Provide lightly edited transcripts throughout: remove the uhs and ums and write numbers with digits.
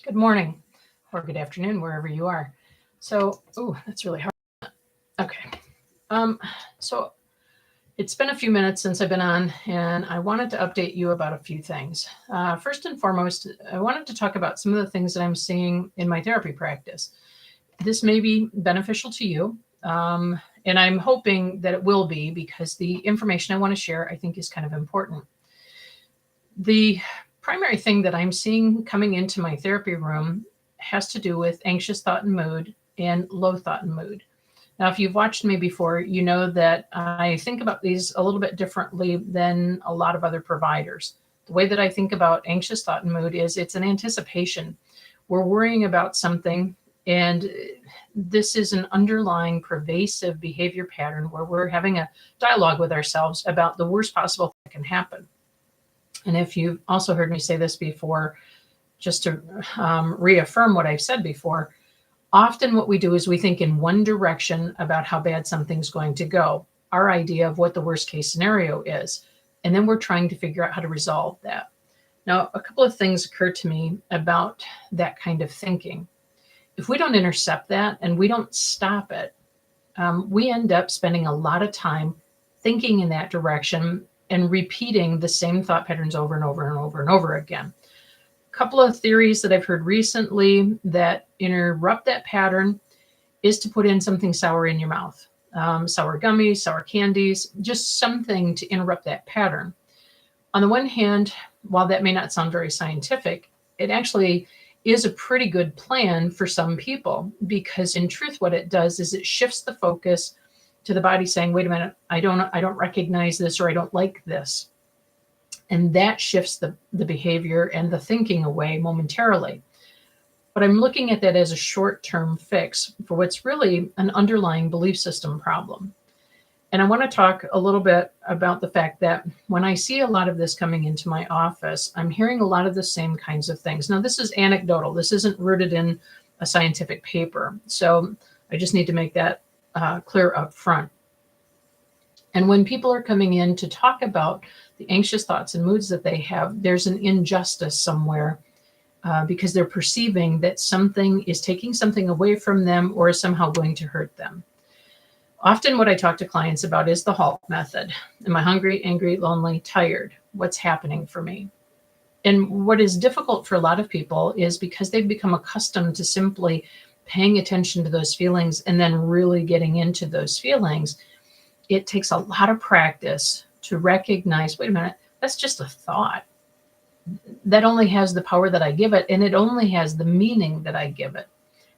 Good morning or good afternoon, wherever you are. That's really hard. Okay. Um, so it's been a few minutes since I've been on, and I wanted to update you about a few things. First and foremost, I wanted to talk about some of the things that I'm seeing in my therapy practice. This may be beneficial to you, and I'm hoping that it will be because the information I want to share, I think, is kind of important. The primary thing that I'm seeing coming into my therapy room has to do with anxious thought and mood and low thought and mood. Now, if you've watched me before, you know that I think about these a little bit differently than a lot of other providers. The way that I think about anxious thought and mood is it's an anticipation. We're worrying about something, and this is an underlying pervasive behavior pattern where we're having a dialogue with ourselves about the worst possible thing that can happen. And if you've also heard me say this before, just to reaffirm what I've said before, often what we do is we think in one direction about how bad something's going to go, our idea of what the worst case scenario is. And then we're trying to figure out how to resolve that. Now, a couple of things occur to me about that kind of thinking. If we don't intercept that and we don't stop it, we end up spending a lot of time thinking in that direction and repeating the same thought patterns over and over and over and over again. A couple of theories that I've heard recently that interrupt that pattern is to put in something sour in your mouth, sour gummies, sour candies, just something to interrupt that pattern. On the one hand, while that may not sound very scientific, it actually is a pretty good plan for some people because in truth what it does is it shifts the focus to the body saying, wait a minute, I don't recognize this or I don't like this. And that shifts the behavior and the thinking away momentarily. But I'm looking at that as a short-term fix for what's really an underlying belief system problem. And I want to talk a little bit about the fact that when I see a lot of this coming into my office, I'm hearing a lot of the same kinds of things. Now, this is anecdotal. This isn't rooted in a scientific paper. So I just need to make that clear up front. And when people are coming in to talk about the anxious thoughts and moods that they have, there's an injustice somewhere because they're perceiving that something is taking something away from them or is somehow going to hurt them. Often what I talk to clients about is the HALT method. Am I hungry, angry, lonely, tired? What's happening for me? And what is difficult for a lot of people is because they've become accustomed to simply paying attention to those feelings and then really getting into those feelings, it takes a lot of practice to recognize, wait a minute, that's just a thought. That only has the power that I give it, and it only has the meaning that I give it.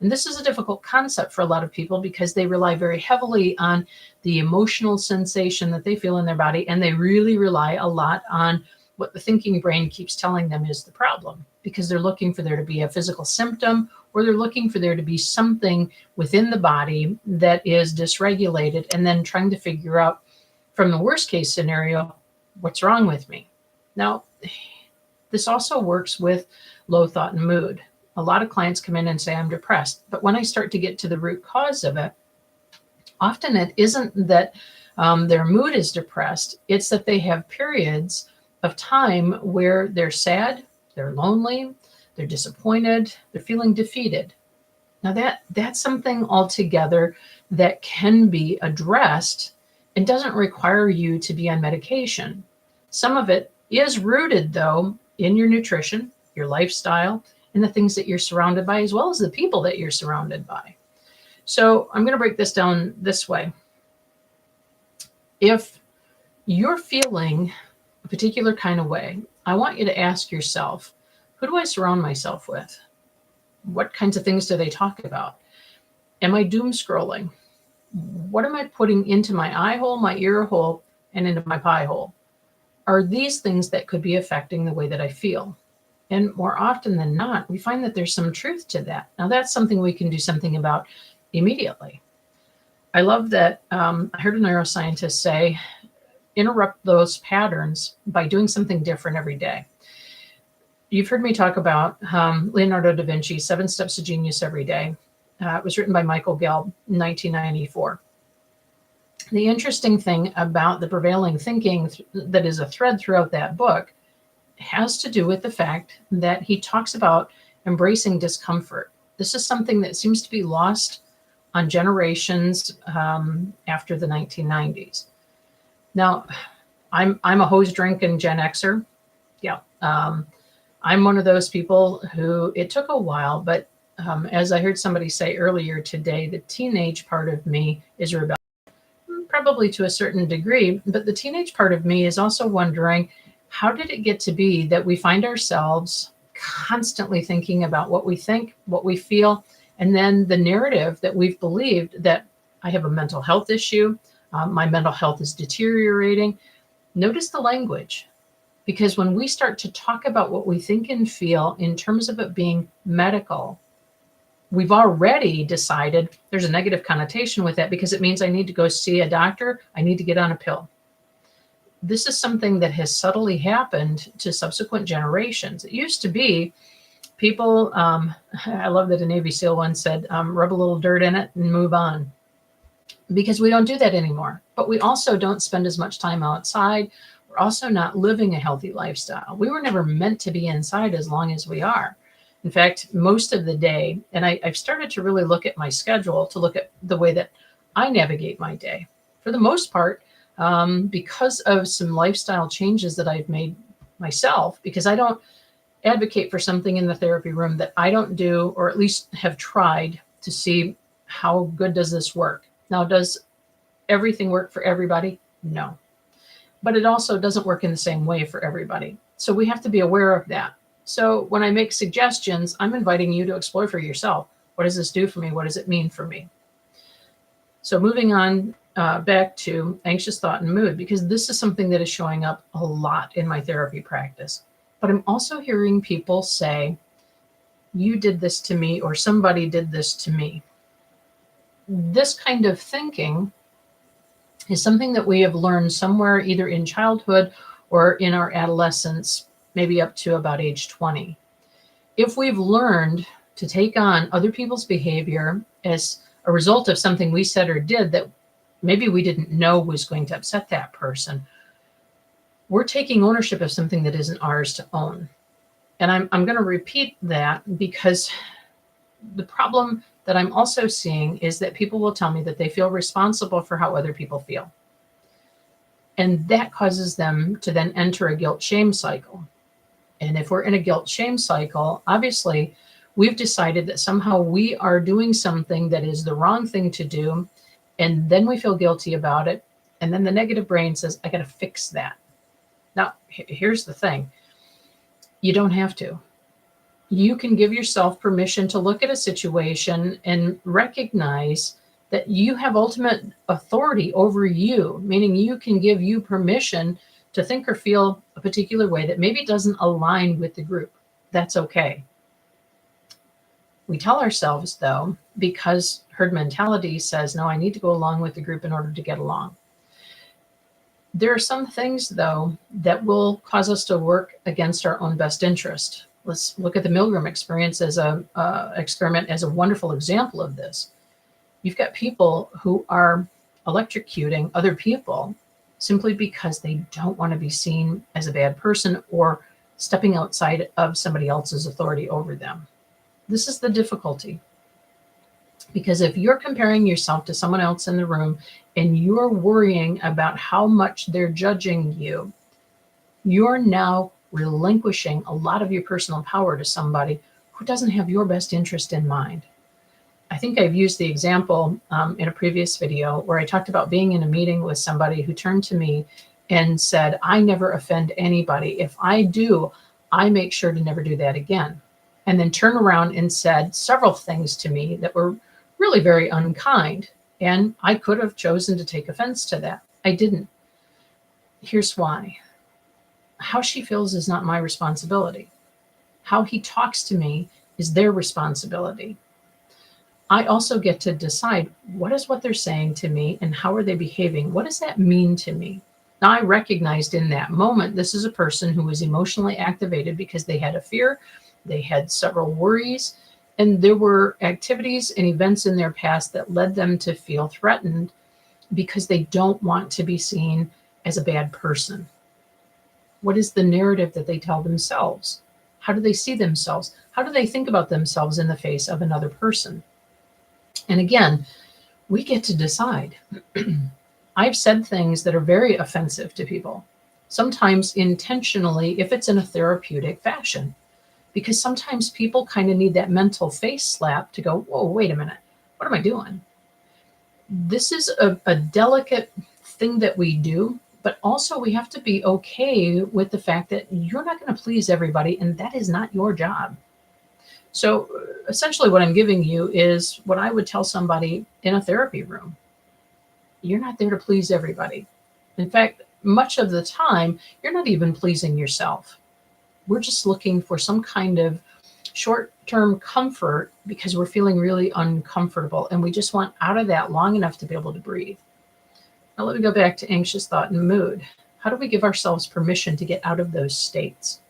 And this is a difficult concept for a lot of people because they rely very heavily on the emotional sensation that they feel in their body, and they really rely a lot on what the thinking brain keeps telling them is the problem because they're looking for there to be a physical symptom or they're looking for there to be something within the body that is dysregulated and then trying to figure out from the worst case scenario, what's wrong with me? Now, this also works with low thought and mood. A lot of clients come in and say, I'm depressed. But when I start to get to the root cause of it, often it isn't that their mood is depressed. It's that they have periods of time where they're sad, they're lonely, they're disappointed, they're feeling defeated. Now that's something altogether that can be addressed and doesn't require you to be on medication. Some of it is rooted, though, in your nutrition, your lifestyle, and the things that you're surrounded by, as well as the people that you're surrounded by. So I'm going to break this down this way. If you're feeling a particular kind of way, I want you to ask yourself, who do I surround myself with? What kinds of things do they talk about? Am I doom scrolling? What am I putting into my eye hole, my ear hole, and into my pie hole? Are these things that could be affecting the way that I feel? And more often than not, we find that there's some truth to that. Now, that's something we can do something about immediately. I love that I heard a neuroscientist say, interrupt those patterns by doing something different every day. You've heard me talk about Leonardo da Vinci, 7 Steps to Genius Every Day. It was written by Michael Gelb in 1994. The interesting thing about the prevailing thinking that is a thread throughout that book has to do with the fact that he talks about embracing discomfort. This is something that seems to be lost on generations after the 1990s. Now, I'm a hose drinking Gen Xer. Yeah. I'm one of those people who it took a while, but as I heard somebody say earlier today, the teenage part of me is rebellious, probably to a certain degree, but the teenage part of me is also wondering, how did it get to be that we find ourselves constantly thinking about what we think, what we feel, and then the narrative that we've believed that I have a mental health issue, my mental health is deteriorating. Notice the language. Because when we start to talk about what we think and feel in terms of it being medical, we've already decided there's a negative connotation with that because it means I need to go see a doctor, I need to get on a pill. This is something that has subtly happened to subsequent generations. It used to be people, I love that a Navy SEAL once said, rub a little dirt in it and move on. Because we don't do that anymore. But we also don't spend as much time outside. We're also not living a healthy lifestyle. We were never meant to be inside as long as we are. In fact, most of the day, and I've started to really look at my schedule to look at the way that I navigate my day. For the most part, because of some lifestyle changes that I've made myself, because I don't advocate for something in the therapy room that I don't do, or at least have tried to see how good does this work. Now, does everything work for everybody? No. But it also doesn't work in the same way for everybody. So we have to be aware of that. So when I make suggestions, I'm inviting you to explore for yourself. What does this do for me? What does it mean for me? So moving on back to anxious thought and mood, because this is something that is showing up a lot in my therapy practice. But I'm also hearing people say, you did this to me, or somebody did this to me. This kind of thinking is something that we have learned somewhere either in childhood or in our adolescence, maybe up to about age 20. If we've learned to take on other people's behavior as a result of something we said or did that maybe we didn't know was going to upset that person, we're taking ownership of something that isn't ours to own. And I'm going to repeat that because the problem that I'm also seeing is that people will tell me that they feel responsible for how other people feel. And that causes them to then enter a guilt shame cycle. And if we're in a guilt shame cycle, obviously we've decided that somehow we are doing something that is the wrong thing to do. And then we feel guilty about it. And then the negative brain says, I got to fix that. Now, here's the thing. You don't have to. You can give yourself permission to look at a situation and recognize that you have ultimate authority over you, meaning you can give you permission to think or feel a particular way that maybe doesn't align with the group. That's okay. We tell ourselves, though, because herd mentality says, no, I need to go along with the group in order to get along. There are some things, though, that will cause us to work against our own best interest. Let's look at the Milgram experience as experiment as a wonderful example of this. You've got people who are electrocuting other people simply because they don't want to be seen as a bad person or stepping outside of somebody else's authority over them. This is the difficulty. Because if you're comparing yourself to someone else in the room and you're worrying about how much they're judging you, you're now relinquishing a lot of your personal power to somebody who doesn't have your best interest in mind. I think I've used the example in a previous video where I talked about being in a meeting with somebody who turned to me and said, I never offend anybody. If I do, I make sure to never do that again. And then turn around and said several things to me that were really very unkind. And I could have chosen to take offense to that. I didn't. Here's why. How she feels is not my responsibility. How he talks to me is their responsibility. I also get to decide what is what they're saying to me and how are they behaving? What does that mean to me? Now, I recognized in that moment, this is a person who was emotionally activated because they had a fear, they had several worries, and there were activities and events in their past that led them to feel threatened because they don't want to be seen as a bad person. What is the narrative that they tell themselves? How do they see themselves? How do they think about themselves in the face of another person? And again, we get to decide. I've said things that are very offensive to people, sometimes intentionally, if it's in a therapeutic fashion, because sometimes people kind of need that mental face slap to go, whoa, wait a minute, what am I doing? This is a delicate thing that we do, but also we have to be okay with the fact that you're not going to please everybody, and that is not your job. So essentially, what I'm giving you is what I would tell somebody in a therapy room. You're not there to please everybody. In fact, much of the time, you're not even pleasing yourself. We're just looking for some kind of short-term comfort because we're feeling really uncomfortable and we just want out of that long enough to be able to breathe. Now, let me go back to anxious thought and mood. How do we give ourselves permission to get out of those states?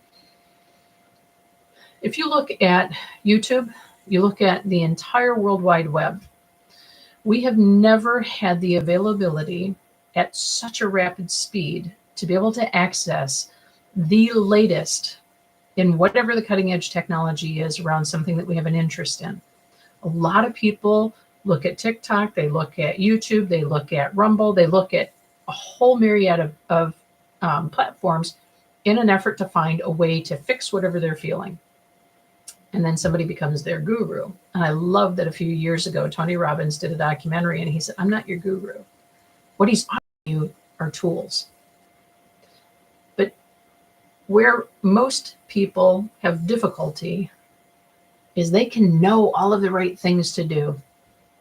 If you look at YouTube, you look at the entire World Wide Web, we have never had the availability at such a rapid speed to be able to access the latest in whatever the cutting edge technology is around something that we have an interest in. A lot of people look at TikTok, they look at YouTube, they look at Rumble, they look at a whole myriad of platforms in an effort to find a way to fix whatever they're feeling. And then somebody becomes their guru. And I love that a few years ago, Tony Robbins did a documentary and he said, I'm not your guru. What he's offering you are tools. But where most people have difficulty is they can know all of the right things to do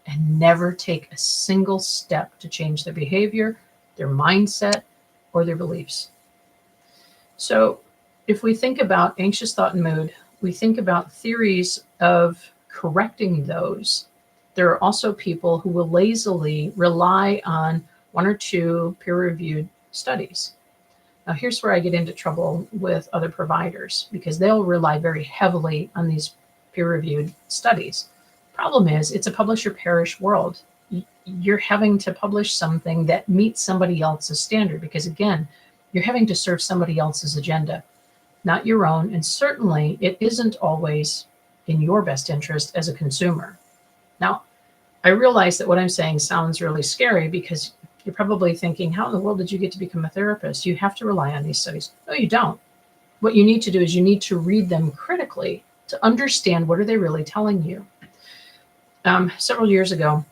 and never take a single step to change their behavior, their mindset, or their beliefs. So if we think about anxious thought and mood, we think about theories of correcting those. There are also people who will lazily rely on one or two peer-reviewed studies. Now, here's where I get into trouble with other providers because they'll rely very heavily on these peer-reviewed studies. Problem is, it's a publish or perish world. You're having to publish something that meets somebody else's standard because, again, you're having to serve somebody else's agenda, not your own. And certainly it isn't always in your best interest as a consumer. Now, I realize that what I'm saying sounds really scary because you're probably thinking, how in the world did you get to become a therapist? You have to rely on these studies. No, you don't. What you need to do is you need to read them critically to understand what are they really telling you. Several years ago,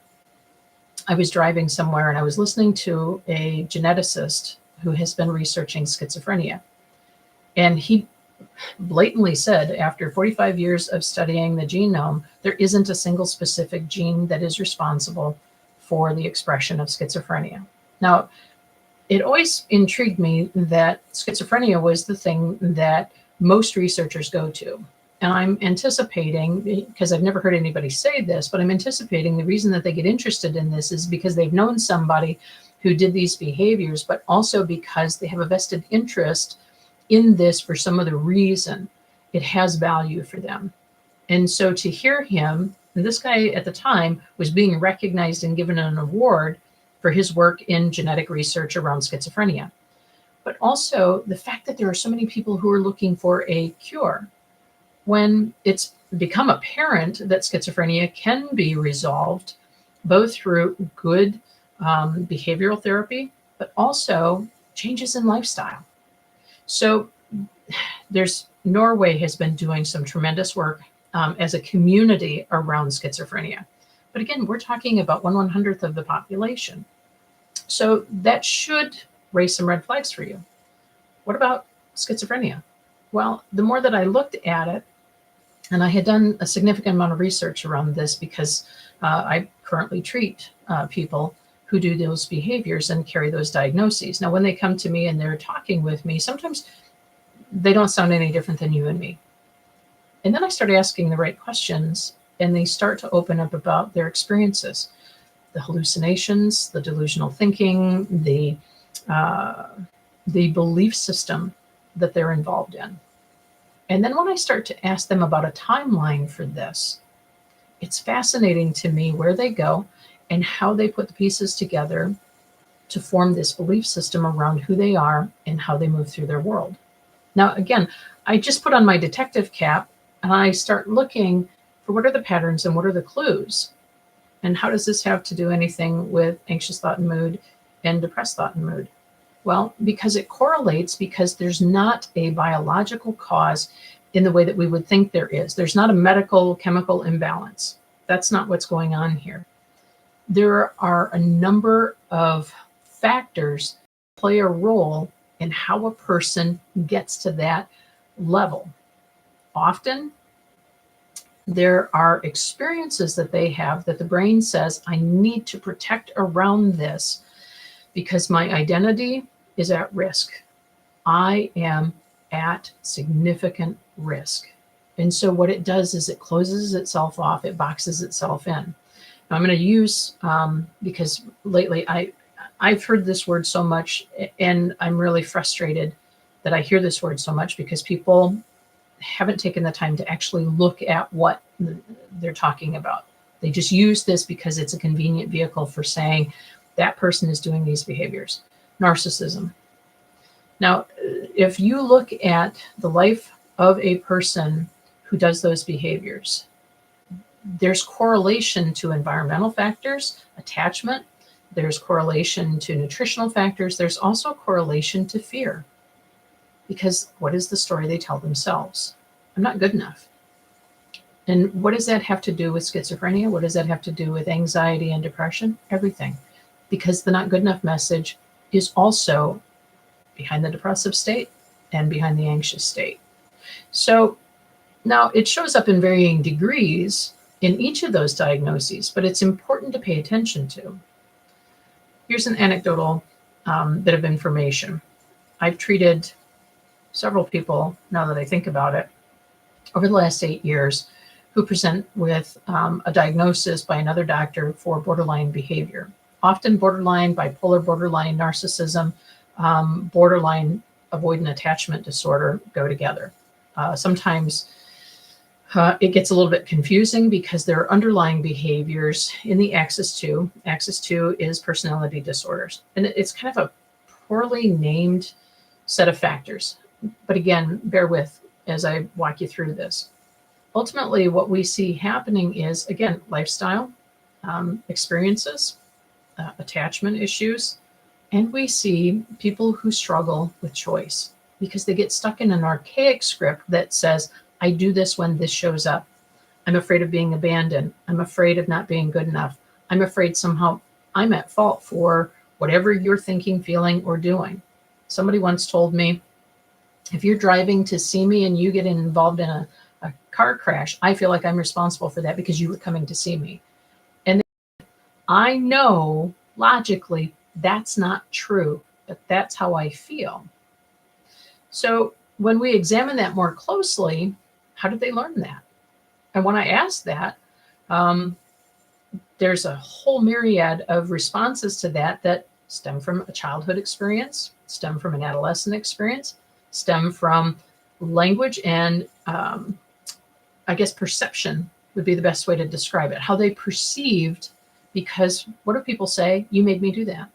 I was driving somewhere and I was listening to a geneticist who has been researching schizophrenia. And he blatantly said, after 45 years of studying the genome, there isn't a single specific gene that is responsible for the expression of schizophrenia. Now, it always intrigued me that schizophrenia was the thing that most researchers go to. And I'm anticipating, because I've never heard anybody say this, but I'm anticipating the reason that they get interested in this is because they've known somebody who did these behaviors, but also because they have a vested interest in this for some other reason. It has value for them. And so to hear him, and this guy at the time was being recognized and given an award for his work in genetic research around schizophrenia. But also the fact that there are so many people who are looking for a cure. When it's become apparent that schizophrenia can be resolved both through good behavioral therapy, but also changes in lifestyle. So Norway has been doing some tremendous work as a community around schizophrenia. But again, we're talking about 1/100th of the population. So that should raise some red flags for you. What about schizophrenia? Well, the more that I looked at it, and I had done a significant amount of research around this because I currently treat people who do those behaviors and carry those diagnoses. Now, when they come to me and they're talking with me, sometimes they don't sound any different than you and me. And then I start asking the right questions and they start to open up about their experiences, the hallucinations, the delusional thinking, the belief system that they're involved in. And then when I start to ask them about a timeline for this, it's fascinating to me where they go and how they put the pieces together to form this belief system around who they are and how they move through their world. Now, again, I just put on my detective cap and I start looking for what are the patterns and what are the clues. And how does this have to do anything with anxious thought and mood and depressed thought and mood? Well, because it correlates, because there's not a biological cause in the way that we would think there is. There's not a medical chemical imbalance. That's not what's going on here. There are a number of factors that play a role in how a person gets to that level. Often, there are experiences that they have that the brain says, I need to protect around this because my identity is at risk. I am at significant risk. And so what it does is it closes itself off, it boxes itself in. Now I'm going to use, because lately I've heard this word so much, and I'm really frustrated that I hear this word so much because people haven't taken the time to actually look at what they're talking about. They just use this because it's a convenient vehicle for saying that person is doing these behaviors. Narcissism. Now, if you look at the life of a person who does those behaviors, there's correlation to environmental factors, attachment, there's correlation to nutritional factors, there's also correlation to fear. Because what is the story they tell themselves? I'm not good enough. And what does that have to do with schizophrenia? What does that have to do with anxiety and depression? Everything. Because the not good enough message is also behind the depressive state and behind the anxious state. So now it shows up in varying degrees in each of those diagnoses, but it's important to pay attention to. Here's an anecdotal bit of information. I've treated several people, now that I think about it, over the last 8 years who present with a diagnosis by another doctor for borderline behavior. Often borderline, bipolar, borderline narcissism, borderline avoidant attachment disorder go together. Sometimes it gets a little bit confusing because there are underlying behaviors in the axis 2. Axis 2 is personality disorders. And it's kind of a poorly named set of factors. But again, bear with as I walk you through this. Ultimately, what we see happening is, again, lifestyle, experiences, attachment issues, and we see people who struggle with choice because they get stuck in an archaic script that says, I do this when this shows up. I'm afraid of being abandoned. I'm afraid of not being good enough. I'm afraid somehow I'm at fault for whatever you're thinking, feeling, or doing. Somebody once told me, if you're driving to see me and you get involved in a car crash, I feel like I'm responsible for that because you were coming to see me. And I know logically that's not true, but that's how I feel. So when we examine that more closely, how did they learn that? And when I asked that, there's a whole myriad of responses to that stem from a childhood experience, stem from an adolescent experience, stem from language and I guess perception would be the best way to describe it. How they perceived, because what do people say? You made me do that.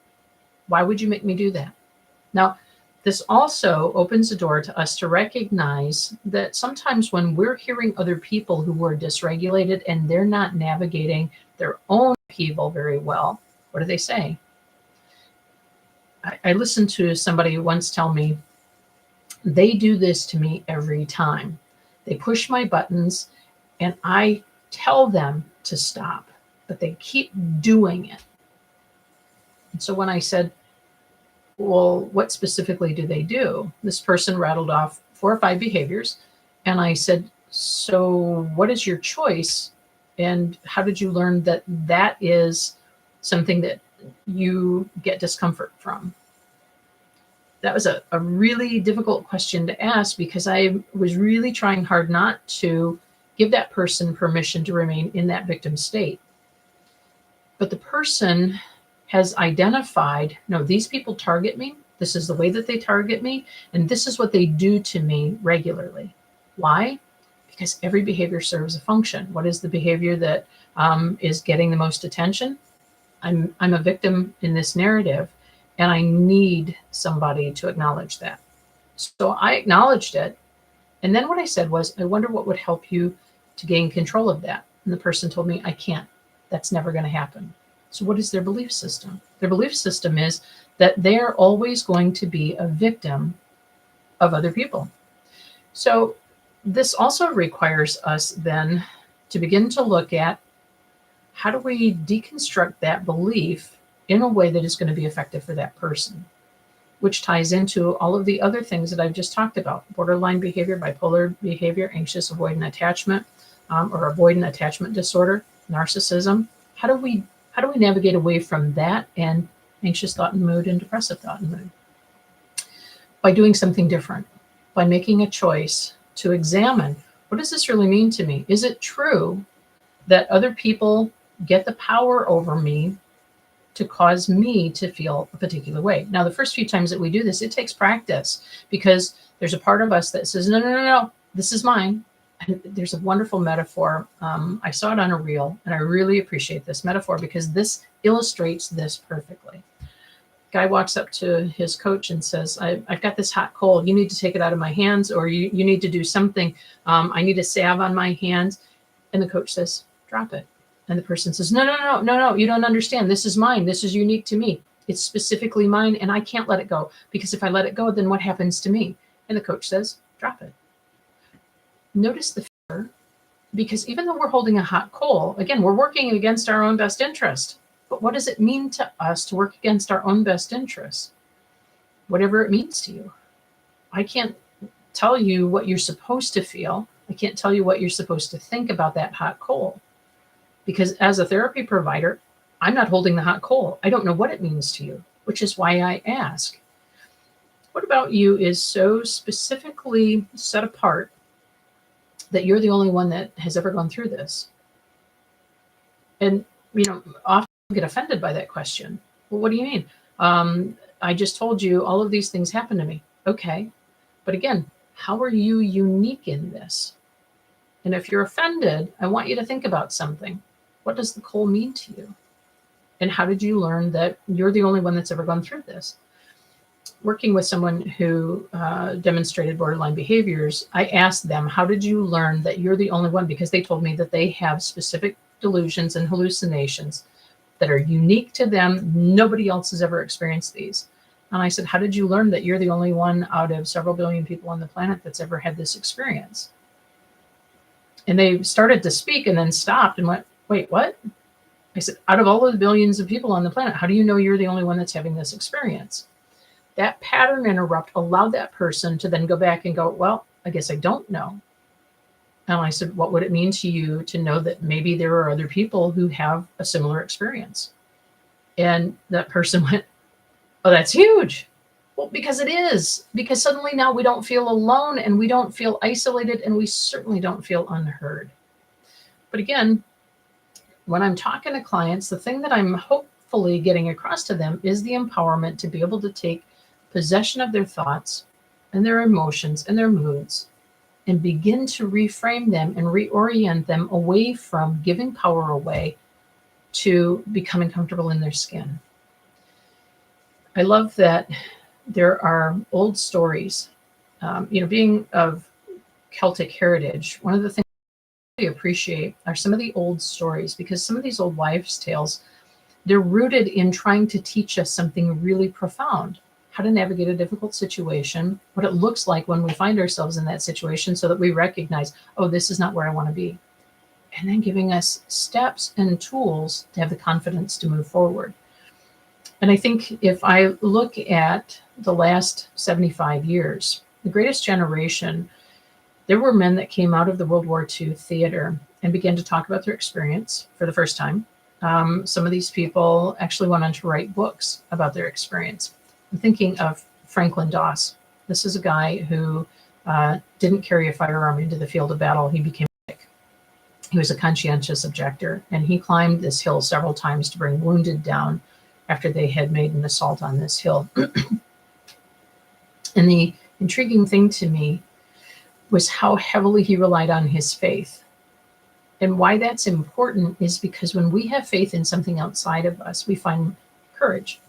Why would you make me do that? Now, this also opens the door to us to recognize that sometimes when we're hearing other people who are dysregulated and they're not navigating their own upheaval very well, what do they say? I listened to somebody once tell me, they do this to me every time. They push my buttons and I tell them to stop, but they keep doing it. And so when I said, well, what specifically do they do? This person rattled off 4 or 5 behaviors. And I said, so what is your choice? And how did you learn that that is something that you get discomfort from? That was a really difficult question to ask because I was really trying hard not to give that person permission to remain in that victim state. But the person has identified, no, these people target me. This is the way that they target me. And this is what they do to me regularly. Why? Because every behavior serves a function. What is the behavior that is getting the most attention? I'm a victim in this narrative, and I need somebody to acknowledge that. So I acknowledged it, And then what I said was, I wonder what would help you to gain control of that. And the person told me, I can't. That's never going to happen. So what is their belief system? Their belief system is that they're always going to be a victim of other people. So this also requires us then to begin to look at how do we deconstruct that belief in a way that is going to be effective for that person, which ties into all of the other things that I've just talked about: borderline behavior, bipolar behavior, anxious avoidant attachment, or avoidant attachment disorder, narcissism. How do we navigate away from that and anxious thought and mood and depressive thought and mood? By doing something different, by making a choice to examine, what does this really mean to me? Is it true that other people get the power over me to cause me to feel a particular way? Now, the first few times that we do this, it takes practice, because there's a part of us that says, no, no, no, no, this is mine. And there's a wonderful metaphor. I saw it on a reel, and I really appreciate this metaphor because this illustrates this perfectly. Guy walks up to his coach and says, I've got this hot coal. You need to take it out of my hands, or you need to do something. I need a salve on my hands. And the coach says, drop it. And the person says, no, no, no, no, no, you don't understand. This is mine. This is unique to me. It's specifically mine, and I can't let it go, because if I let it go, then what happens to me? And the coach says, drop it. Notice the fear, because even though we're holding a hot coal, again, we're working against our own best interest. But what does it mean to us to work against our own best interest? Whatever it means to you. I can't tell you what you're supposed to feel. I can't tell you what you're supposed to think about that hot coal. Because as a therapy provider, I'm not holding the hot coal. I don't know what it means to you, which is why I ask. What about you is so specifically set apart that you're the only one that has ever gone through this? And, often I get offended by that question. Well, what do you mean? I just told you all of these things happen to me. Okay. But again, how are you unique in this? And if you're offended, I want you to think about something. What does the coal mean to you? And how did you learn that you're the only one that's ever gone through this? Working with someone who demonstrated borderline behaviors, I asked them, how did you learn that you're the only one? Because they told me that they have specific delusions and hallucinations that are unique to them. Nobody else has ever experienced these. And I said, how did you learn that you're the only one out of several billion people on the planet that's ever had this experience? And they started to speak and then stopped and went, wait, what? I said, out of all of the billions of people on the planet, how do you know you're the only one that's having this experience? That pattern interrupt allowed that person to then go back and go, well, I guess I don't know. And I said, what would it mean to you to know that maybe there are other people who have a similar experience? And that person went, oh, that's huge. Well, because it is. Because suddenly now we don't feel alone, and we don't feel isolated, and we certainly don't feel unheard. But again, when I'm talking to clients, the thing that I'm hopefully getting across to them is the empowerment to be able to take possession of their thoughts and their emotions and their moods and begin to reframe them and reorient them away from giving power away to becoming comfortable in their skin. I love that there are old stories. Being of Celtic heritage, one of the things I really appreciate are some of the old stories, because some of these old wives' tales, they're rooted in trying to teach us something really profound: how to navigate a difficult situation, what it looks like when we find ourselves in that situation, so that we recognize, oh, this is not where I want to be. And then giving us steps and tools to have the confidence to move forward. And I think if I look at the last 75 years, the greatest generation, there were men that came out of the World War II theater and began to talk about their experience for the first time. Some of these people actually went on to write books about their experience. I'm thinking of Franklin Doss. This is a guy who didn't carry a firearm into the field of battle. He became sick. He was a conscientious objector, and he climbed this hill several times to bring wounded down after they had made an assault on this hill. And the intriguing thing to me was how heavily he relied on his faith. And why that's important is because when we have faith in something outside of us, we find courage.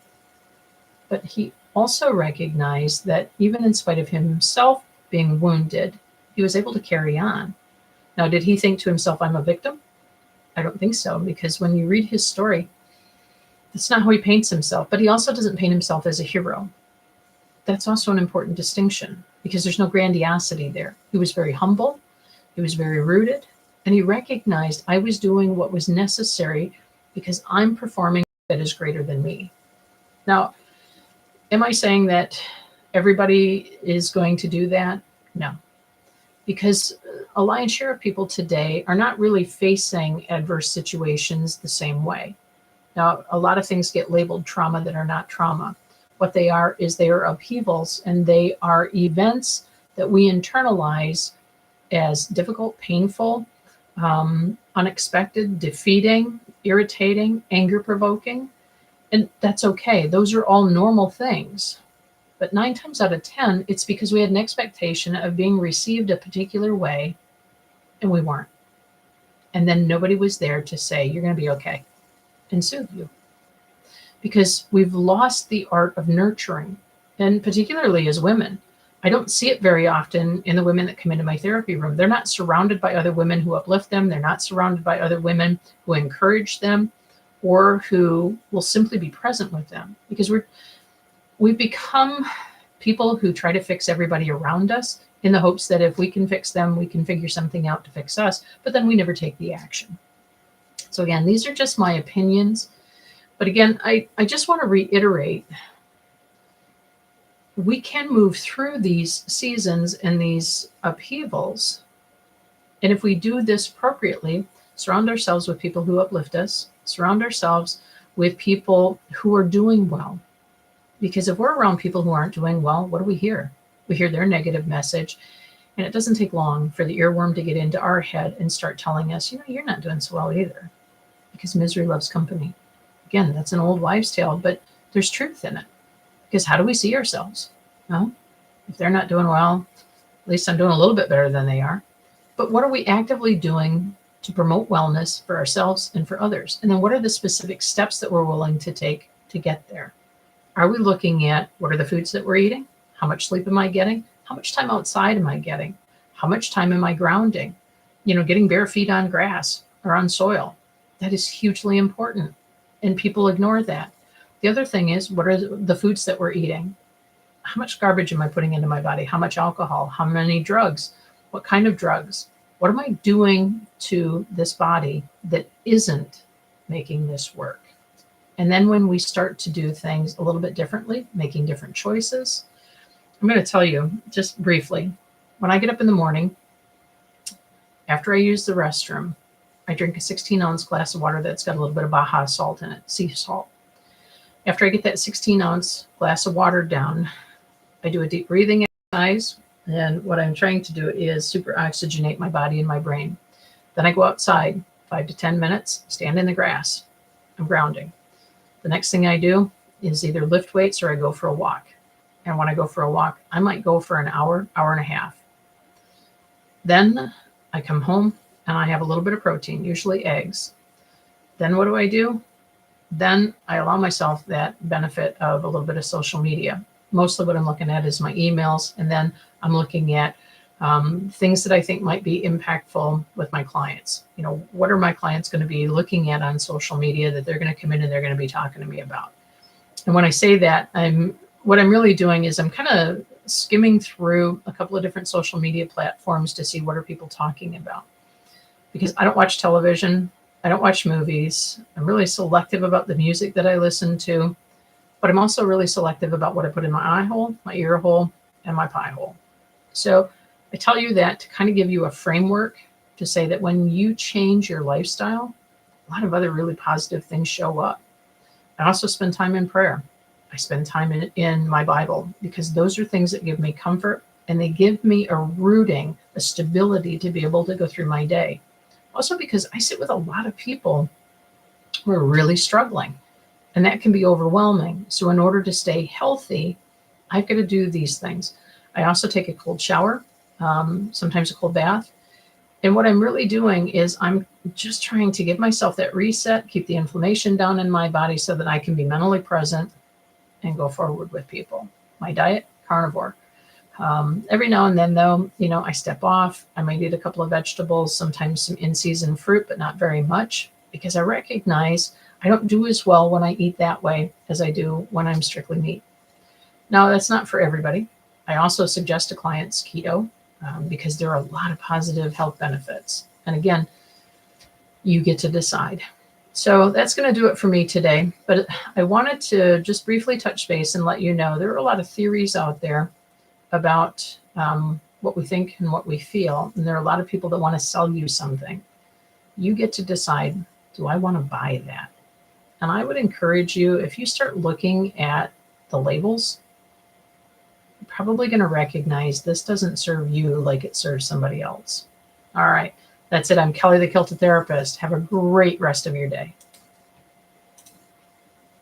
But he also recognized that even in spite of himself being wounded, he was able to carry on. Now, did he think to himself, I'm a victim? I don't think so, because when you read his story, that's not how he paints himself. But he also doesn't paint himself as a hero. That's also an important distinction, because there's no grandiosity there. He was very humble, he was very rooted, and he recognized, I was doing what was necessary because I'm performing that is greater than me. Now, am I saying that everybody is going to do that? No, because a lion's share of people today are not really facing adverse situations the same way. Now, a lot of things get labeled trauma that are not trauma. What they are is they are upheavals, and they are events that we internalize as difficult, painful, unexpected, defeating, irritating, anger provoking. And that's okay. Those are all normal things. But 9 times out of 10, it's because we had an expectation of being received a particular way and we weren't. And then nobody was there to say, you're going to be okay, and soothe you. Because we've lost the art of nurturing, and particularly as women. I don't see it very often in the women that come into my therapy room. They're not surrounded by other women who uplift them. They're not surrounded by other women who encourage them or who will simply be present with them, because we've become people who try to fix everybody around us in the hopes that if we can fix them, we can figure something out to fix us, but then we never take the action. So again, these are just my opinions. But again, I just want to reiterate, we can move through these seasons and these upheavals. And if we do this appropriately, surround ourselves with people who uplift us, surround ourselves with people who are doing well. Because if we're around people who aren't doing well, what do we hear? We hear their negative message. And it doesn't take long for the earworm to get into our head and start telling us, you're not doing so well either. Because misery loves company. Again, that's an old wives' tale, but there's truth in it. Because how do we see ourselves? Well, if they're not doing well, at least I'm doing a little bit better than they are. But what are we actively doing to promote wellness for ourselves and for others? And then what are the specific steps that we're willing to take to get there? Are we looking at what are the foods that we're eating? How much sleep am I getting? How much time outside am I getting? How much time am I grounding? Getting bare feet on grass or on soil. That is hugely important. And people ignore that. The other thing is, what are the foods that we're eating? How much garbage am I putting into my body? How much alcohol? How many drugs? What kind of drugs? What am I doing to this body that isn't making this work? And then when we start to do things a little bit differently, making different choices, I'm going to tell you just briefly, when I get up in the morning, after I use the restroom, I drink a 16-ounce glass of water that's got a little bit of Baja salt in it, sea salt. After I get that 16-ounce glass of water down, I do a deep breathing exercise. And what I'm trying to do is super oxygenate my body and my brain. Then I go outside 5 to 10 minutes, stand in the grass. I'm grounding. The next thing I do is either lift weights or I go for a walk. And when I go for a walk, I might go for an hour, hour and a half. Then I come home and I have a little bit of protein, usually eggs. Then what do? Then I allow myself that benefit of a little bit of social media. Mostly what I'm looking at is my emails. And then I'm looking at things that I think might be impactful with my clients. What are my clients going to be looking at on social media that they're going to come in and they're going to be talking to me about? And when I say that, what I'm really doing is I'm kind of skimming through a couple of different social media platforms to see what are people talking about. Because I don't watch television, I don't watch movies. I'm really selective about the music that I listen to, but I'm also really selective about what I put in my eye hole, my ear hole, and my pie hole. So I tell you that to kind of give you a framework to say that when you change your lifestyle, a lot of other really positive things show up. I also spend time in prayer. I spend time in my Bible, because those are things that give me comfort and they give me a rooting, a stability to be able to go through my day. Also because I sit with a lot of people who are really struggling, and that can be overwhelming. So in order to stay healthy, I've got to do these things. I also take a cold shower, sometimes a cold bath. And what I'm really doing is I'm just trying to give myself that reset, keep the inflammation down in my body so that I can be mentally present and go forward with people. My diet, carnivore. Every now and then, though, I step off. I might eat a couple of vegetables, sometimes some in-season fruit, but not very much, because I recognize I don't do as well when I eat that way as I do when I'm strictly meat. Now, that's not for everybody. I also suggest to clients keto because there are a lot of positive health benefits. And again, you get to decide. So that's going to do it for me today. But I wanted to just briefly touch base and let you know there are a lot of theories out there about what we think and what we feel. And there are a lot of people that want to sell you something. You get to decide, do I want to buy that? And I would encourage you, if you start looking at the labels, you're probably going to recognize this doesn't serve you like it serves somebody else. All right. That's it. I'm Kelly, the Kilted Therapist. Have a great rest of your day.